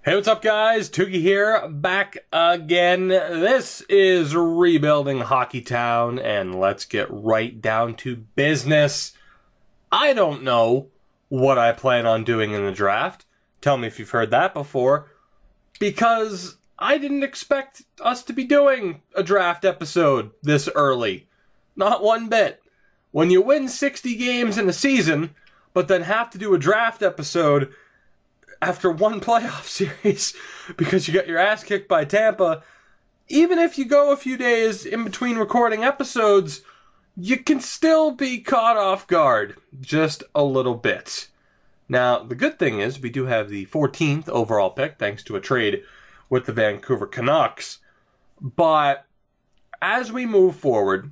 Hey, what's up, guys? Toogie here, back again. This is Rebuilding Hockey Town, and let's get right down to business. I don't know what I plan on doing in the draft. Tell me if you've heard that before, because I didn't expect us to be doing a draft episode this early. Not one bit. When you win 60 games in a season, but then have to do a draft episode after one playoff series because you got your ass kicked by Tampa, even if you go a few days in between recording episodes, you can still be caught off guard just a little bit. Now, the good thing is we do have the 14th overall pick thanks to a trade with the Vancouver Canucks. But as we move forward,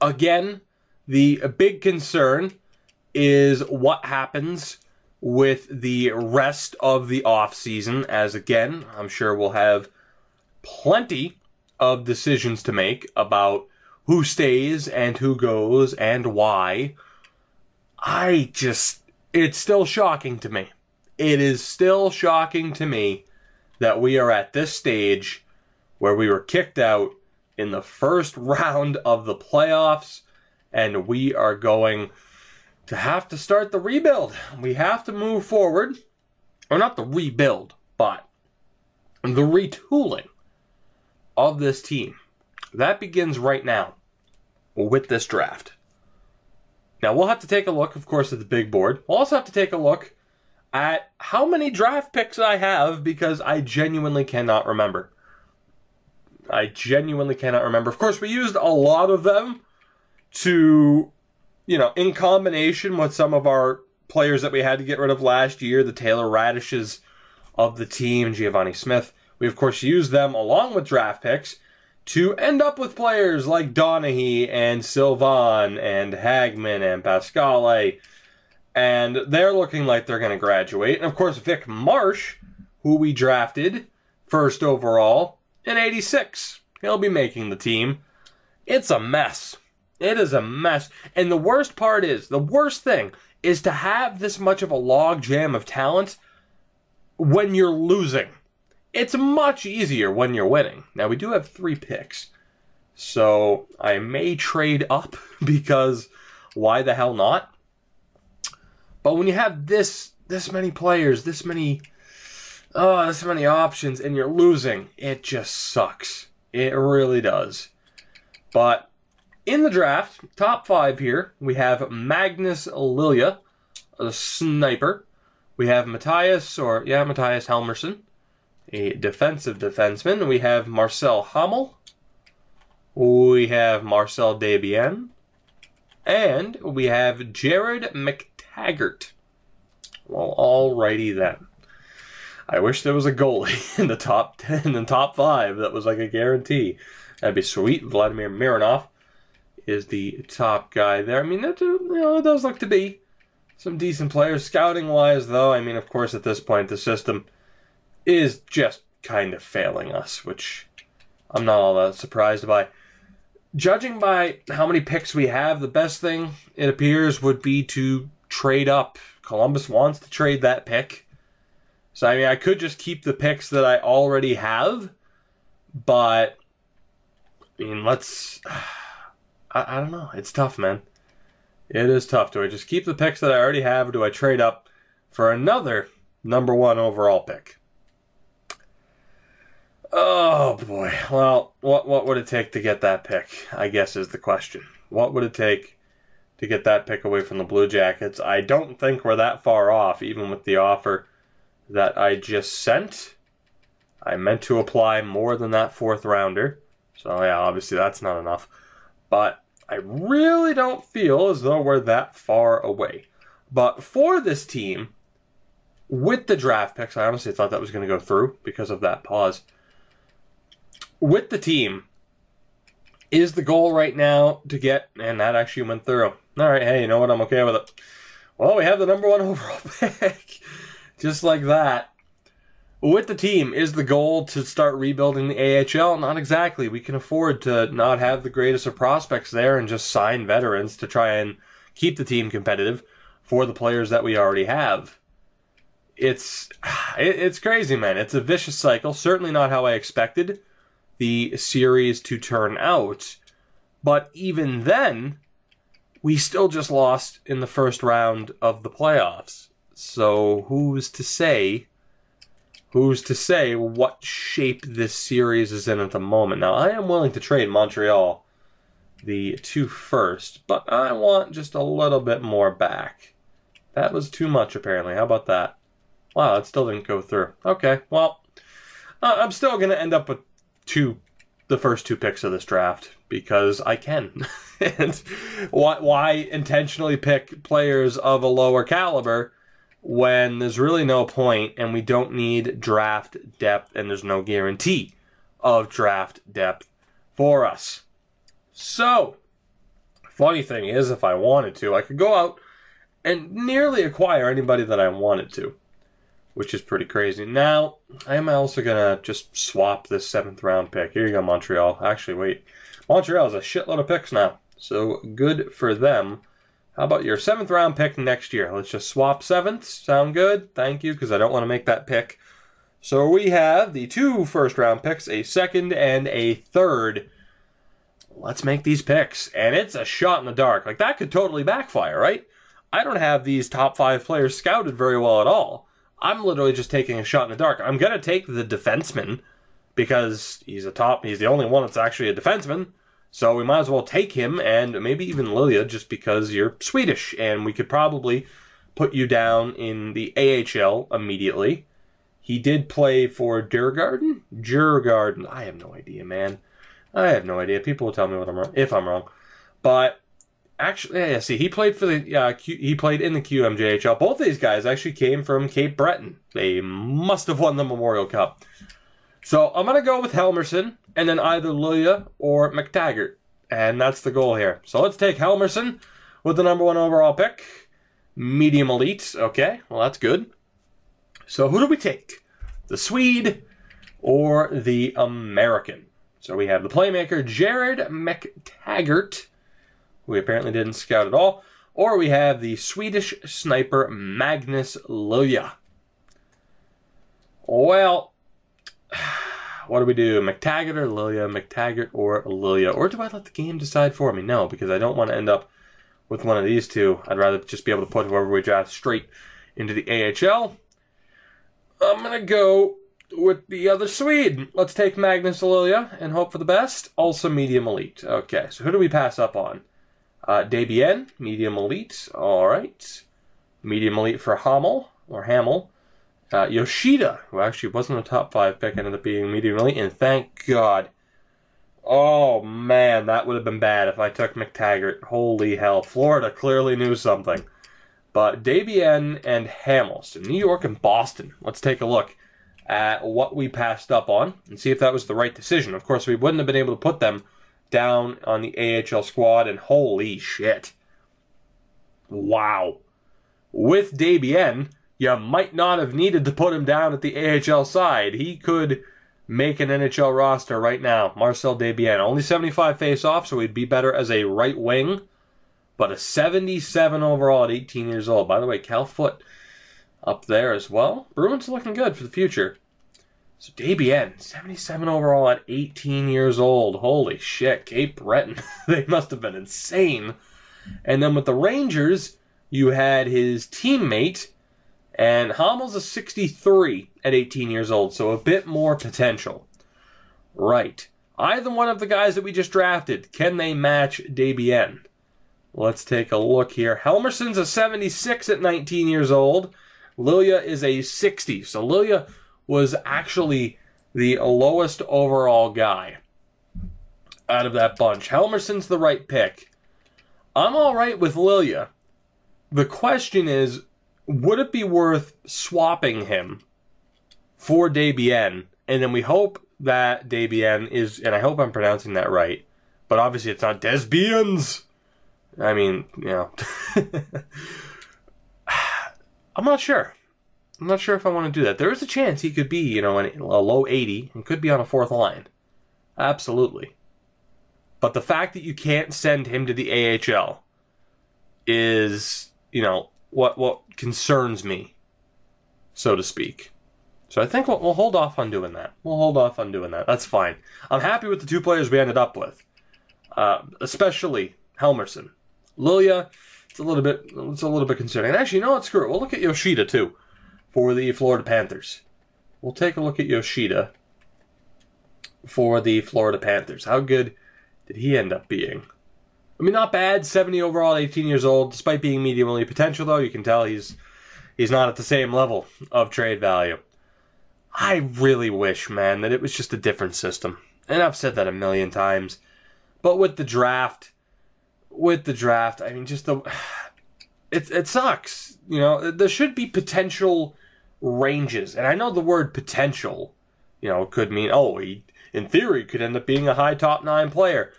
again, the big concern is what happens with the rest of the offseason, as again, I'm sure we'll have plenty of decisions to make about who stays and who goes and why. It's still shocking to me. It is still shocking to me that we are at this stage where we were kicked out in the first round of the playoffs, and we are going to have to start the rebuild. We have to move forward. Or not the rebuild, but the retooling of this team. That begins right now with this draft. Now, we'll have to take a look, of course, at the big board. We'll also have to take a look at how many draft picks I have, because I genuinely cannot remember. Of course, we used a lot of them to, in combination with some of our players that we had to get rid of last year, the Taylor Radishes of the team, Giovanni Smith, we of course used them along with draft picks to end up with players like Donaghy and Sylvan and Hagman and Pascale, and they're looking like they're going to graduate. And of course, Vic Marsh, who we drafted first overall in '86, he'll be making the team. It's a mess. It is a mess. And the worst thing is to have this much of a log jam of talent when you're losing. It's much easier when you're winning. Now, we do have 3 picks, so I may trade up because why the hell not? But when you have this many players, this many options, and you're losing, it just sucks. It really does. But in the draft, top 5 here, we have Magnus Lilia, a sniper. We have Matthias Helmerson, a defensive defenseman. We have Marcel Hummel. We have Marcel Debian. And we have Jared McTaggart. Well, alrighty then. I wish there was a goalie in the top 10 and top 5 that was like a guarantee. That'd be sweet. Vladimir Mironov is the top guy there. I mean, it does look to be some decent players. Scouting-wise, though, I mean, of course, at this point, the system is just kind of failing us, which I'm not all that surprised by. Judging by how many picks we have, the best thing, it appears, would be to trade up. Columbus wants to trade that pick. So, I mean, I could just keep the picks that I already have, but, I mean, I don't know. It's tough, man. It is tough. Do I just keep the picks that I already have, or do I trade up for another number 1 overall pick? Oh, boy. Well, what would it take to get that pick, I guess, is the question. What would it take to get that pick away from the Blue Jackets? I don't think we're that far off, even with the offer that I just sent. I meant to apply more than that 4th rounder. So, yeah, obviously that's not enough. But I really don't feel as though we're that far away. But for this team, with the draft picks, I honestly thought that was going to go through because of that pause. With the team, is the goal right now to get, and that actually went through. All right, hey, you know what? I'm okay with it. Well, we have the number 1 overall pick. Just like that. With the team, is the goal to start rebuilding the AHL? Not exactly. We can afford to not have the greatest of prospects there and just sign veterans to try and keep the team competitive for the players that we already have. it's crazy, man. It's a vicious cycle. Certainly not how I expected the series to turn out. But even then, we still just lost in the first round of the playoffs. So who's to say what shape this series is in at the moment? Now, I am willing to trade Montreal the 2 first, but I want just a little bit more back. That was too much, apparently. How about that? Wow, it still didn't go through. Okay, well, I'm still going to end up with the first 2 picks of this draft, because I can. And why intentionally pick players of a lower caliber when there's really no point, and we don't need draft depth, and there's no guarantee of draft depth for us. So, funny thing is, if I wanted to, I could go out and nearly acquire anybody that I wanted to, which is pretty crazy. Now, I am also going to just swap this 7th round pick. Here you go, Montreal. Actually, wait. Montreal has a shitload of picks now, so good for them. How about your 7th round pick next year? Let's just swap 7ths. Sound good? Thank you, because I don't want to make that pick. So we have the 2 first round picks, a 2nd and a 3rd. Let's make these picks. And it's a shot in the dark. Like, that could totally backfire, right? I don't have these top 5 players scouted very well at all. I'm literally just taking a shot in the dark. I'm going to take the defenseman because he's the only one that's actually a defenseman. So we might as well take him, and maybe even Lilia, just because you're Swedish. And we could probably put you down in the AHL immediately. He did play for Djurgården? Djurgården. I have no idea, man. I have no idea. People will tell me if I'm wrong. But actually, yeah, see, he played for the he played in the QMJHL. Both of these guys actually came from Cape Breton. They must have won the Memorial Cup. So I'm gonna go with Helmerson, and then either Lilia or McTaggart, and that's the goal here. So let's take Helmerson with the #1 overall pick, medium elite. Okay, well that's good. So who do we take? The Swede or the American? So we have the playmaker Jared McTaggart, who we apparently didn't scout at all, or we have the Swedish sniper Magnus Lilia. Well, what do we do? McTaggart or Lilia? McTaggart or Lilia? Or do I let the game decide for me? No, because I don't want to end up with one of these two. I'd rather just be able to put whoever we draft straight into the AHL. I'm going to go with the other Swede. Let's take Magnus Lilia and hope for the best. Also medium elite. Okay, so who do we pass up on? Debian, medium elite. All right. Medium elite for Hamel. Yoshida, who actually wasn't a top 5 pick, ended up being medium elite, and thank God. Oh, man, that would have been bad if I took McTaggart. Holy hell. Florida clearly knew something. But Debian and Hamel, so New York and Boston. Let's take a look at what we passed up on and see if that was the right decision. Of course, we wouldn't have been able to put them down on the AHL squad, and holy shit. Wow. With Debian, you might not have needed to put him down at the AHL side. He could make an NHL roster right now. Marcel Debian. Only 75 face-off, so he'd be better as a right wing. But a 77 overall at 18 years old. By the way, Cal Foot up there as well. Bruins looking good for the future. So Debian, 77 overall at 18 years old. Holy shit, Cape Breton. They must have been insane. And then with the Rangers, you had his teammate, and Hamel's a 63 at 18 years old, so a bit more potential. Right. Either one of the guys that we just drafted, can they match Debian? Let's take a look here. Helmerson's a 76 at 19 years old. Lilia is a 60. So Lilia was actually the lowest overall guy out of that bunch. Helmerson's the right pick. I'm all right with Lilia. The question is, would it be worth swapping him for Debian? And then we hope that Debian is, and I hope I'm pronouncing that right, but obviously it's not Desbians. I mean, you know. I'm not sure. I'm not sure if I want to do that. There is a chance he could be, you know, a low 80 and could be on a 4th line. Absolutely. But the fact that you can't send him to the AHL is, you know, what concerns me. so to speak. So I think we'll hold off on doing that. We'll hold off on doing that. That's fine. I'm happy with the 2 players we ended up with, especially Helmerson. Lilia, it's a little bit concerning. And actually, you know what? Screw it. We'll look at Yoshida too for the Florida Panthers. We'll take a look at Yoshida for the Florida Panthers. How good did he end up being? I mean, not bad. 70 overall, 18 years old. Despite being medium elite potential, though, you can tell he's not at the same level of trade value. I really wish, man, that it was just a different system. And I've said that a million times. But with the draft, I mean, just it sucks. You know, there should be potential ranges. And I know the word potential, you know, could mean, oh, he, in theory, could end up being a high top 9 player.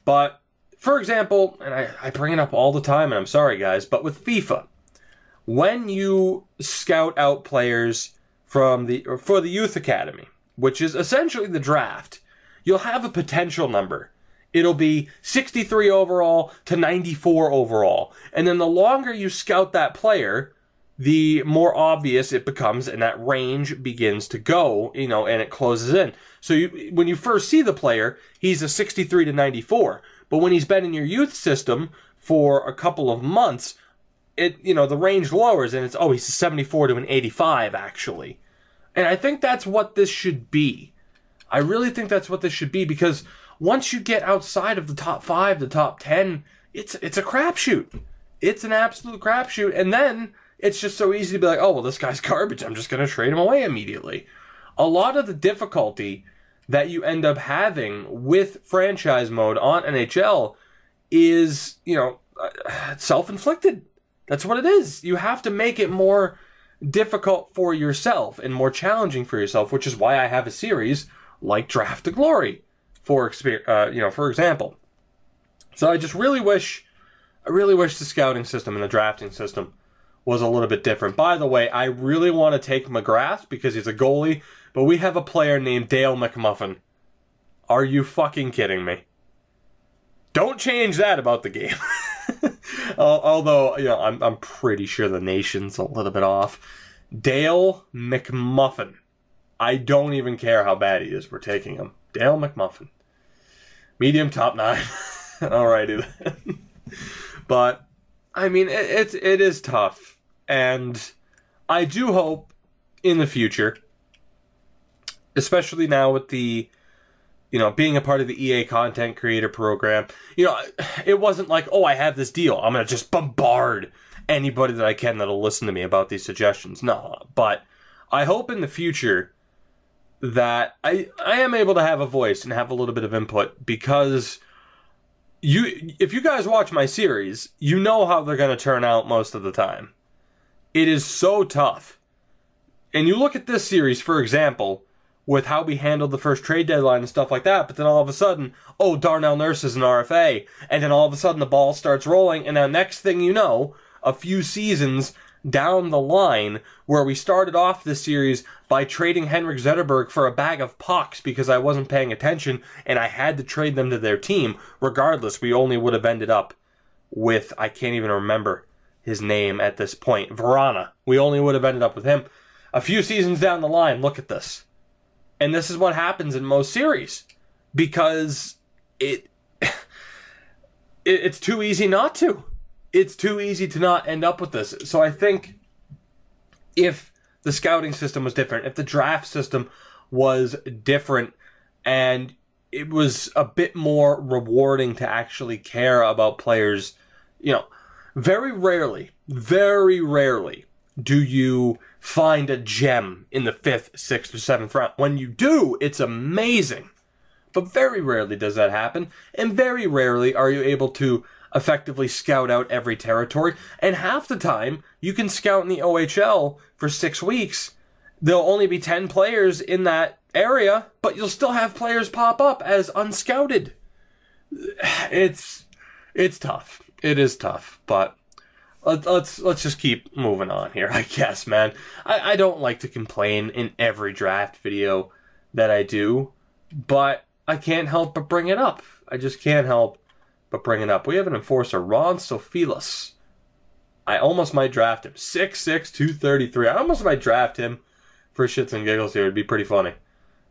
But, for example, and I bring it up all the time, and I'm sorry, guys, but with FIFA, when you scout out players for the youth academy, which is essentially the draft, you'll have a potential number. It'll be 63 overall to 94 overall. And then the longer you scout that player, the more obvious it becomes, and that range begins to go, you know, and it closes in. So when you first see the player, he's a 63 to 94. But when he's been in your youth system for a couple of months, the range lowers, and it's, oh, he's a 74 to an 85, actually. And I think that's what this should be. I really think that's what this should be, because once you get outside of the top 5, the top 10, it's a crapshoot. It's an absolute crapshoot. And then it's just so easy to be like, oh, well, this guy's garbage. I'm just going to trade him away immediately. A lot of the difficulty that you end up having with franchise mode on NHL is, you know, self-inflicted. That's what it is. You have to make it more difficult for yourself and more challenging for yourself, which is why I have a series like Draft to Glory, for example. So I just really wish the scouting system and the drafting system was a little bit different. By the way, I really want to take McGrath because he's a goalie, but we have a player named Dale McMuffin. Are you fucking kidding me? Don't change that about the game. Although, you know, I'm pretty sure the nation's a little bit off. Dale McMuffin. I don't even care how bad he is. We're taking him. Dale McMuffin. Medium top 9. Alrighty then. But, I mean, it is tough. And I do hope in the future, especially now with the, you know, being a part of the EA content creator program, you know, it wasn't like, oh, I have this deal, I'm going to just bombard anybody that I can that'll listen to me about these suggestions. No, but I hope in the future that I am able to have a voice and have a little bit of input, because if you guys watch my series, you know how they're going to turn out most of the time. It is so tough. And you look at this series, for example, with how we handled the first trade deadline and stuff like that, but then all of a sudden, oh, Darnell Nurse is an RFA, and then all of a sudden the ball starts rolling, and the next thing you know, a few seasons down the line, where we started off this series by trading Henrik Zetterberg for a bag of pucks because I wasn't paying attention, and I had to trade them to their team. Regardless, we only would have ended up with, I can't even remember his name at this point, Verana. We only would have ended up with him. A few seasons down the line, look at this. And this is what happens in most series, because it's too easy not to. It's too easy to not end up with this. So I think if the scouting system was different, if the draft system was different, and it was a bit more rewarding to actually care about players, you know, very rarely do you find a gem in the 5th, 6th, or 7th round. When you do, it's amazing. But very rarely does that happen, and very rarely are you able to effectively scout out every territory. And half the time, you can scout in the OHL for 6 weeks. There'll only be 10 players in that area, but you'll still have players pop up as unscouted. It's tough. It is tough, but let's just keep moving on here, I guess, man. I don't like to complain in every draft video that I do, but I can't help but bring it up. I just can't help but bring it up. We have an enforcer, Ron Sofilis. I almost might draft him. 6'6", 233. I almost might draft him for shits and giggles here. It'd be pretty funny.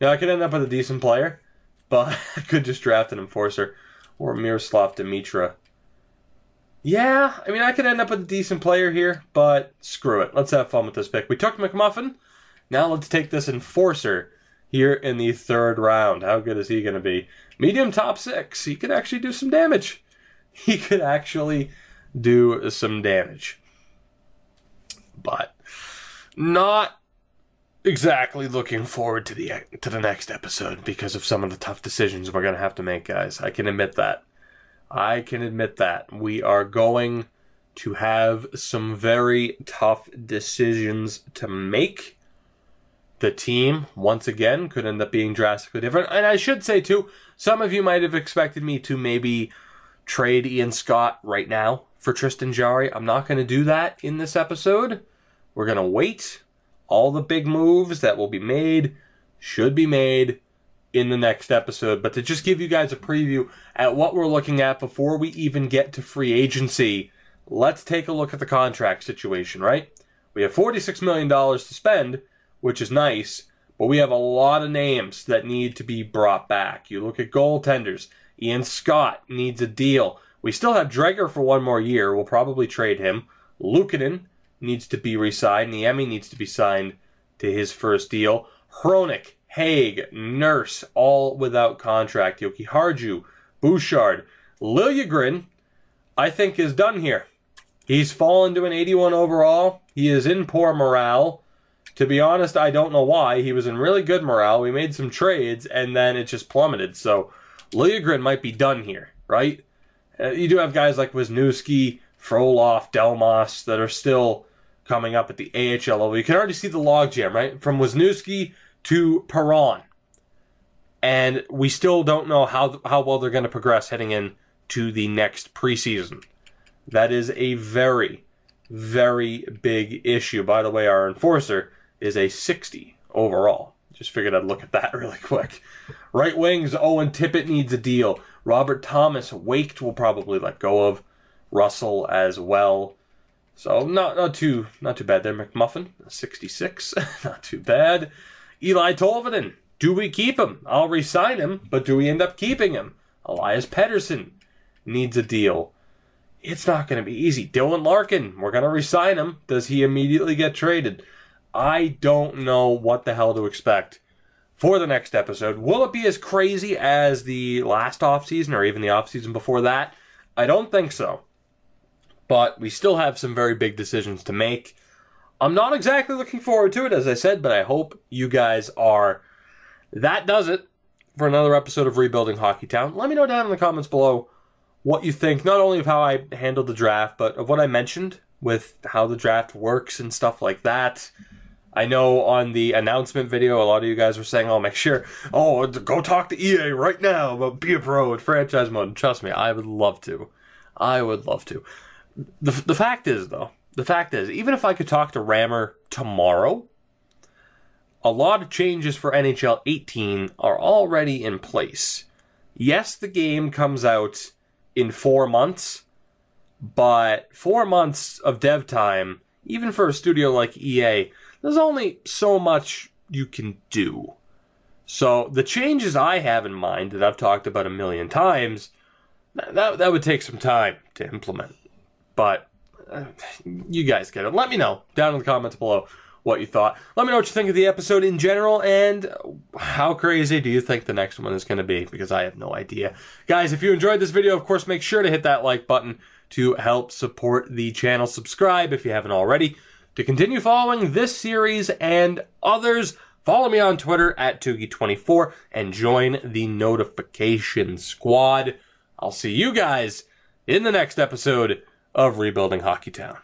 Yeah, I could end up with a decent player, but I could just draft an enforcer or Miroslav Dimitra. Yeah, I mean, I could end up with a decent player here, but screw it. Let's have fun with this pick. We took McMuffin. Now let's take this enforcer here in the 3rd round. How good is he going to be? Medium top 6. He could actually do some damage. He could actually do some damage. But not exactly looking forward to the next episode because of some of the tough decisions we're going to have to make, guys. I can admit that. I can admit that. We are going to have some very tough decisions to make. The team, once again, could end up being drastically different. And I should say, too, some of you might have expected me to maybe trade Ian Scott right now for Tristan Jarry. I'm not going to do that in this episode. We're going to wait. All the big moves that will be made should be made in the next episode. But to just give you guys a preview at what we're looking at before we even get to free agency, let's take a look at the contract situation, right? We have $46 million to spend, which is nice, but we have a lot of names that need to be brought back. You look at goaltenders. Ian Scott needs a deal. We still have Dreger for 1 more year. We'll probably trade him. Luukkonen needs to be re-signed. Niemi needs to be signed to his first deal. Hronik, Haig, Nurse, all without contract. Yoki Harju, Bouchard. Liljegren, I think, is done here. He's fallen to an 81 overall. He is in poor morale. To be honest, I don't know why. He was in really good morale. We made some trades, and then it just plummeted. So Liljegren might be done here, right? You do have guys like Wisniewski, Frolov, Delmas that are still coming up at the AHL level. You can already see the logjam, right? From Wisniewski to Perron. And we still don't know how well they're going to progress heading in to the next preseason. That is a very, very big issue. By the way, our enforcer is a 60 overall. Just figured I'd look at that really quick. Right wings, Owen Tippett needs a deal. Robert Thomas, Waked will probably let go of. Russell as well. So not too bad there. McMuffin, 66, not too bad. Eli Tolvanen, do we keep him? I'll re-sign him, but do we end up keeping him? Elias Pettersson needs a deal. It's not going to be easy. Dylan Larkin, we're going to re-sign him. Does he immediately get traded? I don't know what the hell to expect for the next episode. Will it be as crazy as the last offseason or even the offseason before that? I don't think so. But we still have some very big decisions to make. I'm not exactly looking forward to it, as I said, but I hope you guys are. That does it for another episode of Rebuilding Hockeytown. Let me know down in the comments below what you think, not only of how I handled the draft, but of what I mentioned with how the draft works and stuff like that. I know on the announcement video, a lot of you guys were saying, oh, make sure, go talk to EA right now about Be a Pro at Franchise Mode. Trust me, I would love to. I would love to. The fact is, though, even if I could talk to Rammer tomorrow, a lot of changes for NHL 18 are already in place. Yes, the game comes out in 4 months, but 4 months of dev time, even for a studio like EA, there's only so much you can do. So the changes I have in mind that I've talked about a million times, that would take some time to implement. But you guys get it. Let me know down in the comments below what you thought. Let me know what you think of the episode in general, and how crazy do you think the next one is going to be, because I have no idea. Guys, if you enjoyed this video, of course, make sure to hit that like button to help support the channel. Subscribe if you haven't already. To continue following this series and others, follow me on Twitter at Toogie24 and join the notification squad. I'll see you guys in the next episode of Rebuilding Hockeytown.